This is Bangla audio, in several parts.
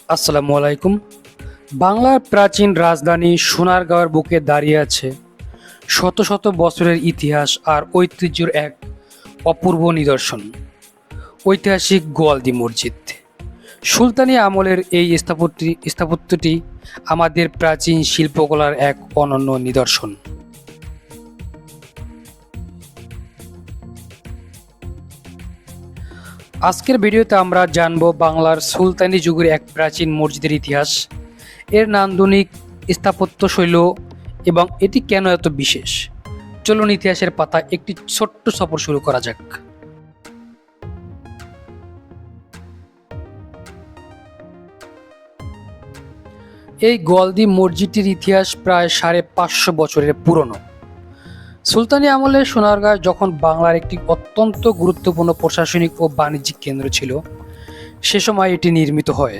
আসসালামু আলাইকুম। বাংলার প্রাচীন রাজধানী সোনারগাঁওয়ের বুকে দাঁড়িয়ে আছে শত শত বছরের ইতিহাস আর ঐতিহ্যের এক অপূর্ব নিদর্শন, ঐতিহাসিক গোয়ালদি মসজিদ। সুলতানি আমলের এই স্থাপত্যটি আমাদের প্রাচীন শিল্পকলার এক অনন্য নিদর্শন। আজকের ভিডিওতে আমরা জানব বাংলার সুলতানি যুগের এক প্রাচীন মসজিদের ইতিহাস, এর নান্দনিক স্থাপত্যশৈলী এবং এটি কেন এত বিশেষ। চলুন ইতিহাসের পাতায় একটি ছোট্ট সফর শুরু করা যাক। এই গোয়ালদি মসজিদটির ইতিহাস প্রায় 550 বছরের পুরনো। সুলতানি আমলে সোনারগাঁও যখন বাংলার একটি অত্যন্ত গুরুত্বপূর্ণ প্রশাসনিক ও বাণিজ্যিক কেন্দ্র ছিল, সে সময় এটি নির্মিত হয়।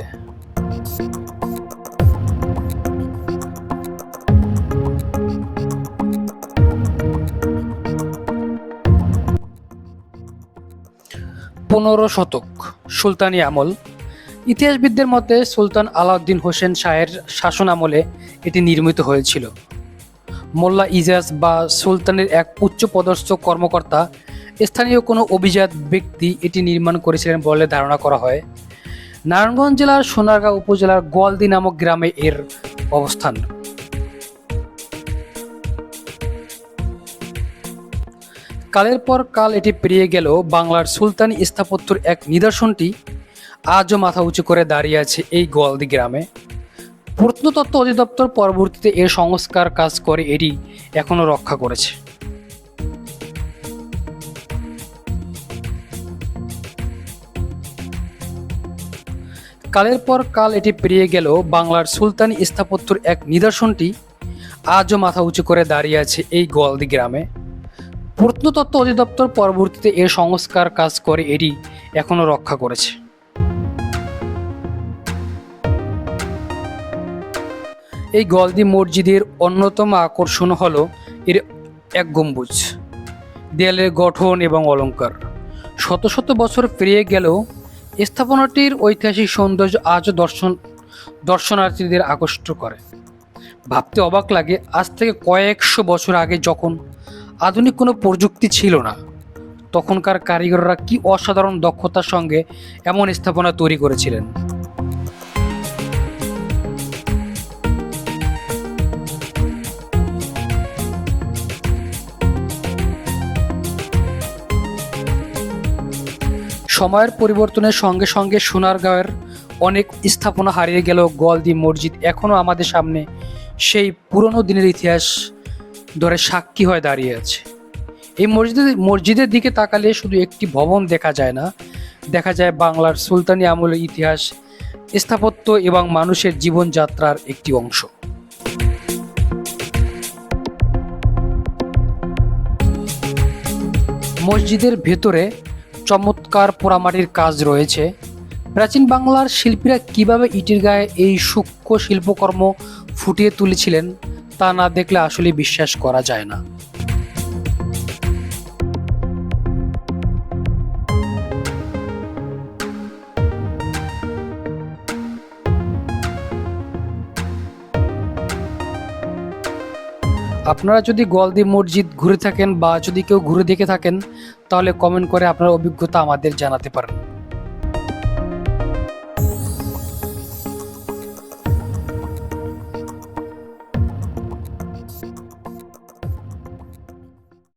পনেরো শতক সুলতানি আমল। ইতিহাসবিদদের মতে সুলতান আলাউদ্দিন হোসেন শাহের শাসন আমলে এটি নির্মিত হয়েছিল। মোল্লা ইজাজ বা সুলতানের এক উচ্চপদস্থ কর্মকর্তা, স্থানীয় কোনো অভিজাত ব্যক্তি এটি নির্মাণ করেছিলেন বলে ধারণা করা হয়। নারায়ণগঞ্জ জেলার সোনারগাঁও উপজেলার গোয়ালদি নামক গ্রামে এর অবস্থান। কালের পর কাল এটি পেরিয়ে গেল বাংলার সুলতানি স্থাপত্যের এক নিদর্শনটি আজও মাথা উঁচু করে দাঁড়িয়ে আছে এই গোয়ালদি গ্রামে। প্রত্নতত্ত্ব অধিদপ্তর পরবর্তীতে এর সংস্কার কাজ করে এটি এখনো রক্ষা করেছে। কালের পর কাল এটি পেরিয়ে গেল বাংলার সুলতানি স্থাপত্যের এক নিদর্শনটি আজও মাথা উঁচু করে দাঁড়িয়ে আছে এই গোয়ালদি গ্রামে। প্রত্নতত্ত্ব অধিদপ্তর পরবর্তীতে এর সংস্কার কাজ করে এটি এখনো রক্ষা করেছে। এই গোয়ালদি মসজিদের অন্যতম আকর্ষণ হলো এর এক গম্বুজ, দেয়ালের গঠন এবং অলঙ্কার। শত শত বছর পেরিয়ে গেলেও স্থাপনাটির ঐতিহাসিক সৌন্দর্য আজও দর্শনার্থীদের আকর্ষিত করে। ভাবতে অবাক লাগে, আজ থেকে কয়েকশো বছর আগে যখন আধুনিক কোনো প্রযুক্তি ছিল না, তখনকার কারিগররা কি অসাধারণ দক্ষতার সঙ্গে এমন স্থাপনা তৈরি করেছিলেন। সময়ের পরিবর্তনের সঙ্গে সঙ্গে সোনারগাঁওয়ের অনেক স্থাপনা হারিয়ে গেল, গোয়ালদি মসজিদ এখনও আমাদের সামনে সেই পুরনো দিনের ইতিহাস ধরে সাক্ষী হয়ে দাঁড়িয়ে আছে। এই মসজিদের দিকে তাকালে শুধু একটি ভবন দেখা যায় না, দেখা যায় বাংলার সুলতানি আমলের ইতিহাস, স্থাপত্য এবং মানুষের জীবনযাত্রার একটি অংশ। মসজিদের ভেতরে চমৎকার পোড়ামাটির কাজ রয়েছে। প্রাচীন বাংলার শিল্পীরা কিভাবে ইটের গায়ে এই সূক্ষ্ম শিল্পকর্ম ফুটিয়ে তুলেছিলেন তা না দেখলে আসলে বিশ্বাস করা যায় না। আপনারা যদি গোয়ালদি মসজিদ ঘুরে থাকেন বা যদি কেউ ঘুরে দেখে থাকেন, তাহলে কমেন্ট করে আপনার অভিজ্ঞতা আমাদের জানাতে পারেন।